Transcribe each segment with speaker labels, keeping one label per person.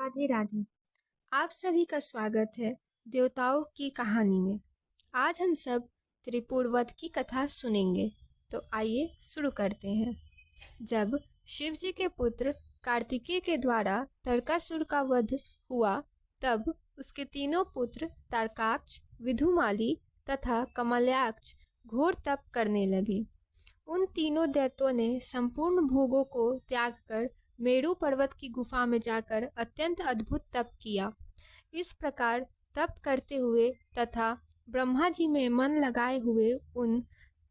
Speaker 1: राधे राधे। आप सभी का स्वागत है देवताओं की कहानी में। आज हम सब त्रिपुरवध की कथा सुनेंगे, तो आइए शुरू करते हैं। जब शिव जी के पुत्र कार्तिकेय के द्वारा तारकासुर का वध हुआ, तब उसके तीनों पुत्र तारकाक्ष, विधुमाली तथा कमल्याक्ष घोर तप करने लगे। उन तीनों दैत्यों ने संपूर्ण भोगों को त्याग कर मेरु पर्वत की गुफा में जाकर अत्यंत अद्भुत तप किया। इस प्रकार तप करते हुए तथा ब्रह्मा जी में मन लगाए हुए उन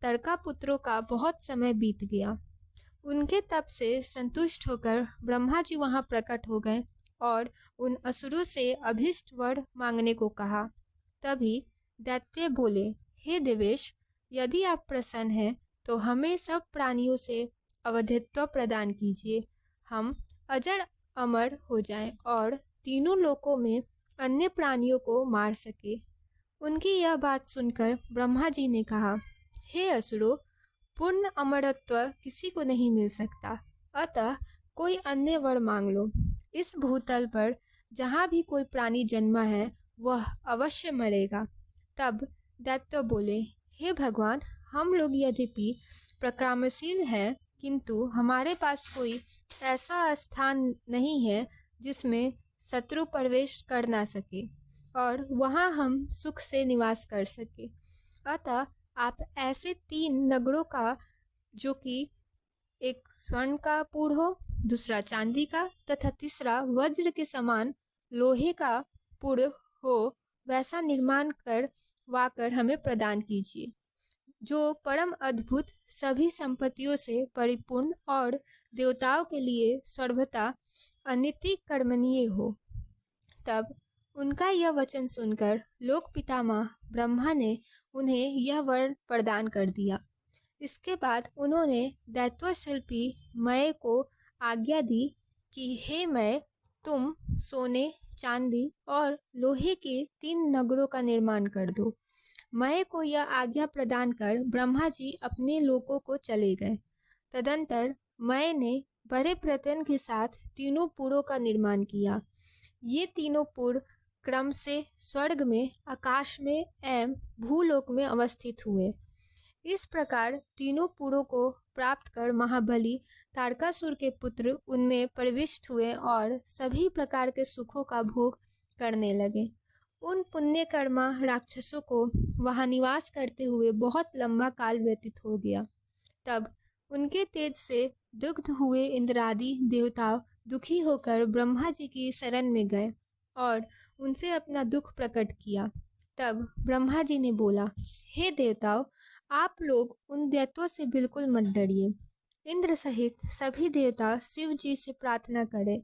Speaker 1: तारका पुत्रों का बहुत समय बीत गया। उनके तप से संतुष्ट होकर ब्रह्मा जी वहां प्रकट हो गए और उन असुरों से अभीष्ट वर मांगने को कहा। तभी दैत्य बोले, हे देवेश, यदि आप प्रसन्न हैं तो हमें सब प्राणियों से अवधित्व प्रदान कीजिए। हम अजर अमर हो जाएं और तीनों लोकों में अन्य प्राणियों को मार सके। उनकी यह बात सुनकर ब्रह्मा जी ने कहा, हे असुरों, पूर्ण अमरत्व किसी को नहीं मिल सकता, अतः कोई अन्य वर मांग लो। इस भूतल पर जहाँ भी कोई प्राणी जन्मा है वह अवश्य मरेगा। तब दैत्य बोले, हे भगवान, हम लोग यद्यपि प्रकामशील हैं, किंतु हमारे पास कोई ऐसा स्थान नहीं है जिसमें शत्रु प्रवेश कर ना सके और वहाँ हम सुख से निवास कर सके। अतः आप ऐसे 3 नगरों का, जो कि एक स्वर्ण का पुर हो, दूसरा चांदी का तथा तीसरा वज्र के समान लोहे का पुर हो, वैसा निर्माण करवाकर हमें प्रदान कीजिए, जो परम अद्भुत सभी संपत्तियों से परिपूर्ण और देवताओं के लिए सर्वथा अनिति कर्मणीय हो। तब उनका यह वचन सुनकर लोक पितामह ब्रह्मा ने उन्हें यह वर प्रदान कर दिया। इसके बाद उन्होंने दैत्य शिल्पी मय को आज्ञा दी कि हे मय, तुम सोने, चांदी और लोहे के 3 नगरों का निर्माण कर दो। मय को यह आज्ञा प्रदान कर ब्रह्मा जी अपने लोकों को चले गए। तदंतर मय ने बड़े प्रयत्न के साथ तीनों पुरों का निर्माण किया। ये तीनों पुर क्रम से स्वर्ग में, आकाश में एवं भूलोक में अवस्थित हुए। इस प्रकार तीनों पुरों को प्राप्त कर महाबली तारकासुर के पुत्र उनमें प्रविष्ट हुए और सभी प्रकार के सुखों का भोग करने लगे। उन पुण्यकर्मा राक्षसों को वहां निवास करते हुए बहुत लंबा काल व्यतीत हो गया। तब उनके तेज से दुग्ध हुए इंद्रादि देवता दुखी होकर ब्रह्मा जी की शरण में गए और उनसे अपना दुख प्रकट किया। तब ब्रह्मा जी ने बोला, हे देवताओं, आप लोग उन दैत्यों से बिल्कुल मत डरिए। इंद्र सहित सभी देवता शिव जी से प्रार्थना करें।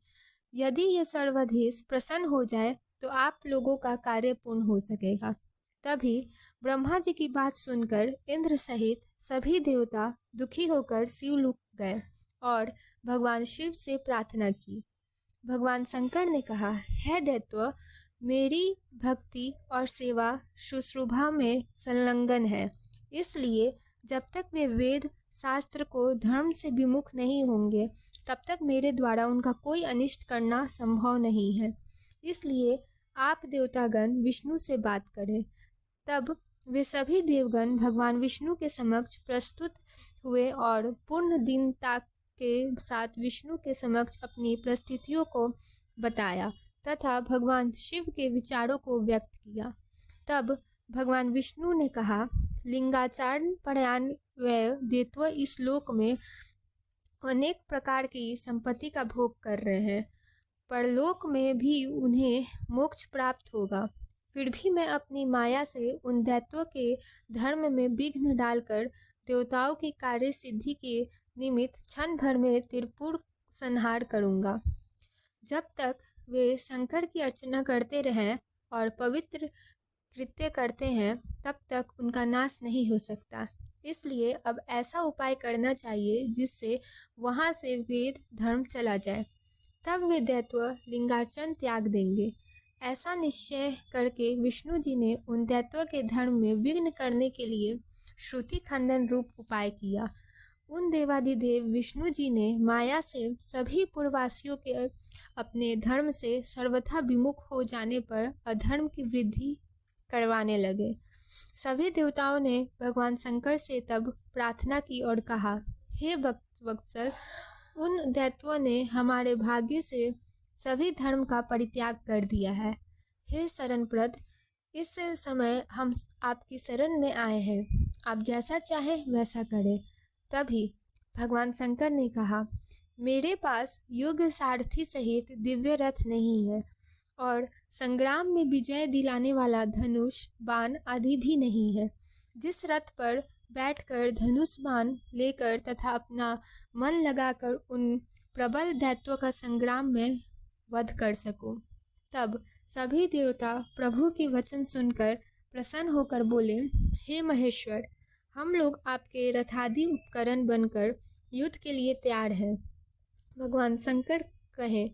Speaker 1: यदि ये सर्वाधीश प्रसन्न हो जाए तो आप लोगों का कार्य पूर्ण हो सकेगा। तभी ब्रह्मा जी की बात सुनकर इंद्र सहित सभी देवता दुखी होकर शिवलोक गए और भगवान शिव से प्रार्थना की। भगवान शंकर ने कहा, हे दैत्य, मेरी भक्ति और सेवा शुश्रूषा में संलग्न है, इसलिए जब तक वे वेद शास्त्र को धर्म से विमुख नहीं होंगे तब तक मेरे द्वारा उनका कोई अनिष्ट करना संभव नहीं है। इसलिए आप देवतागण विष्णु से बात करें। तब वे सभी देवगण भगवान विष्णु के समक्ष प्रस्तुत हुए और पूर्ण दीनता के साथ विष्णु के समक्ष अपनी परिस्थितियों को बताया तथा भगवान शिव के विचारों को व्यक्त किया। तब भगवान विष्णु ने कहा, लिंगाचारण परायण वे दैत्य इस लोक में अनेक प्रकार की संपत्ति का भोग कर रहे हैं, परलोक में भी उन्हें मोक्ष प्राप्त होगा। फिर भी मैं अपनी माया से उन दैत्यों के धर्म में विघ्न डालकर देवताओं की कार्य सिद्धि के निमित्त क्षण भर में त्रिपुर संहार करूंगा। जब तक वे शंकर की अर्चना करते रहें और पवित्र कृत्य करते हैं, तब तक उनका नाश नहीं हो सकता। इसलिए अब ऐसा उपाय करना चाहिए जिससे वहां से वेद धर्म चला जाए। तब वे दैत्य लिंगार्चन त्याग देंगे। ऐसा निश्चय करके विष्णु जी ने उन दैत्यों के धर्म में विघ्न करने के लिए श्रुति खंडन रूप उपाय किया। उन देवाधिदेव विष्णु जी ने माया से सभी पूर्ववासियों के अपने धर्म से सर्वथा विमुख हो जाने पर अधर्म की वृद्धि करवाने लगे। सभी देवताओं ने भगवान शंकर से तब प्रार्थना की और कहा, हे वत्सल, उन दैत्यों ने हमारे भाग्य से सभी धर्म का परित्याग कर दिया है। हे शरणप्रद, इस समय हम आपकी शरण में आए हैं, आप जैसा चाहें वैसा करें। तभी भगवान शंकर ने कहा, मेरे पास योग्य सारथी सहित दिव्य रथ नहीं है और संग्राम में विजय दिलाने वाला धनुष बाण आदि भी नहीं है, जिस रथ पर बैठकर धनुष बाण लेकर तथा अपना मन लगाकर उन प्रबल दैत्यों का संग्राम में वध कर सकूं। तब सभी देवता प्रभु के वचन सुनकर प्रसन्न होकर बोले, हे महेश्वर, हम लोग आपके रथादि उपकरण बनकर युद्ध के लिए तैयार हैं। भगवान शंकर कहें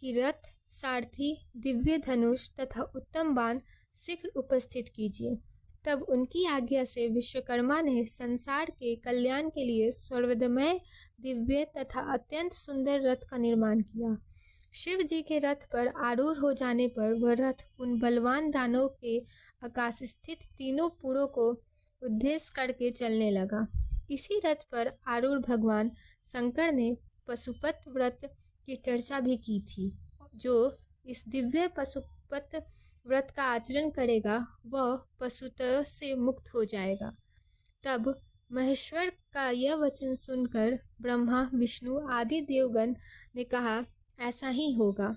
Speaker 1: कि रथ, सारथी, दिव्य धनुष तथा उत्तम बाण शीघ्र उपस्थित कीजिए। तब उनकी आज्ञा से विश्वकर्मा ने संसार के कल्याण के लिए सर्वदमय, दिव्य तथा अत्यंत सुंदर रथ का निर्माण किया। शिव जी के रथ पर आरूढ़ हो जाने पर वह रथ उन बलवान दानव के आकाश स्थित तीनों पुरों को उद्देश्य करके चलने लगा। इसी रथ पर आरूढ़ भगवान शंकर ने पशुपत व्रत की चर्चा भी की थी। जो इस दिव्य पशुपत व्रत का आचरण करेगा वह पशुत्व से मुक्त हो जाएगा। तब महेश्वर का यह वचन सुनकर ब्रह्मा, विष्णु आदि देवगण ने कहा, ऐसा ही होगा।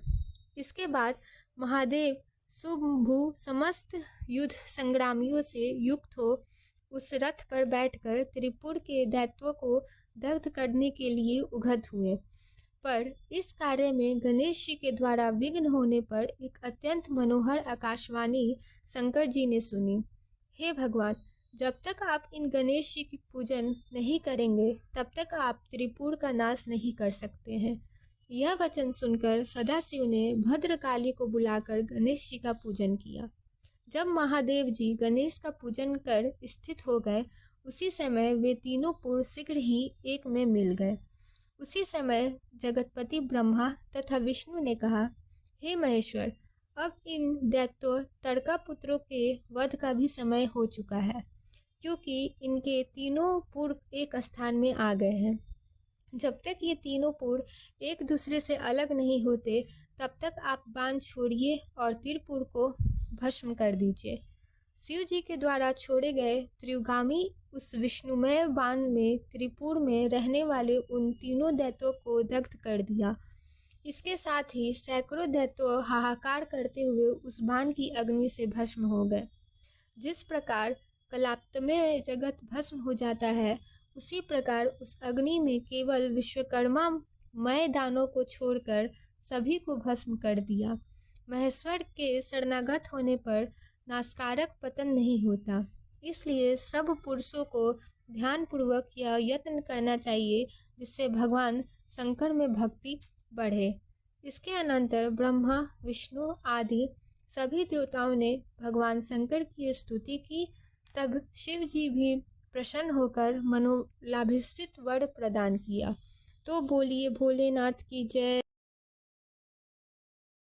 Speaker 1: इसके बाद महादेव शुंभु समस्त युद्ध संग्रामियों से युक्त हो उस रथ पर बैठकर त्रिपुर के दैत्यों को दग्ध करने के लिए उद्यत हुए। पर इस कार्य में गणेश जी के द्वारा विघ्न होने पर एक अत्यंत मनोहर आकाशवाणी शंकर जी ने सुनी। हे भगवान, जब तक आप इन गणेश जी की पूजन नहीं करेंगे तब तक आप त्रिपुर का नाश नहीं कर सकते हैं। यह वचन सुनकर सदाशिव ने भद्रकाली को बुलाकर गणेश जी का पूजन किया। जब महादेव जी गणेश का पूजन कर स्थित हो गए, उसी समय वे तीनों पुर शीघ्र ही एक में मिल गए। उसी समय जगतपति ब्रह्मा तथा विष्णु ने कहा, हे महेश्वर, अब इन दैत्यों तारकापुत्रों के वध का भी समय हो चुका है, क्योंकि इनके तीनों पुर एक स्थान में आ गए हैं। जब तक ये तीनों पुर एक दूसरे से अलग नहीं होते तब तक आप बाण छोड़िए और त्रिपुर को भस्म कर दीजिए। शिव जी के द्वारा छोड़े गए त्रियुगामी उस विष्णुमय बाण में त्रिपुर में रहने वाले उन तीनों दैत्यों को दग्ध कर दिया। इसके साथ ही सैकड़ों दैत्य हाहाकार करते हुए उस बाण की अग्नि से भस्म हो गए। जिस प्रकार कलाप्तमय जगत भस्म हो जाता है, उसी प्रकार उस अग्नि में केवल विश्वकर्मा मय दानों को छोड़कर सभी को भस्म कर दिया। महेश्वर के शरणागत होने पर नाशकारक पतन नहीं होता, इसलिए सब पुरुषों को ध्यानपूर्वक यह यत्न करना चाहिए जिससे भगवान शंकर में भक्ति बढ़े। इसके अनंतर ब्रह्मा, विष्णु आदि सभी देवताओं ने भगवान शंकर की स्तुति की। तब शिव जी भी प्रसन्न होकर मनोलाभिष्टित वर प्रदान किया। तो बोलिए भोलेनाथ की जय।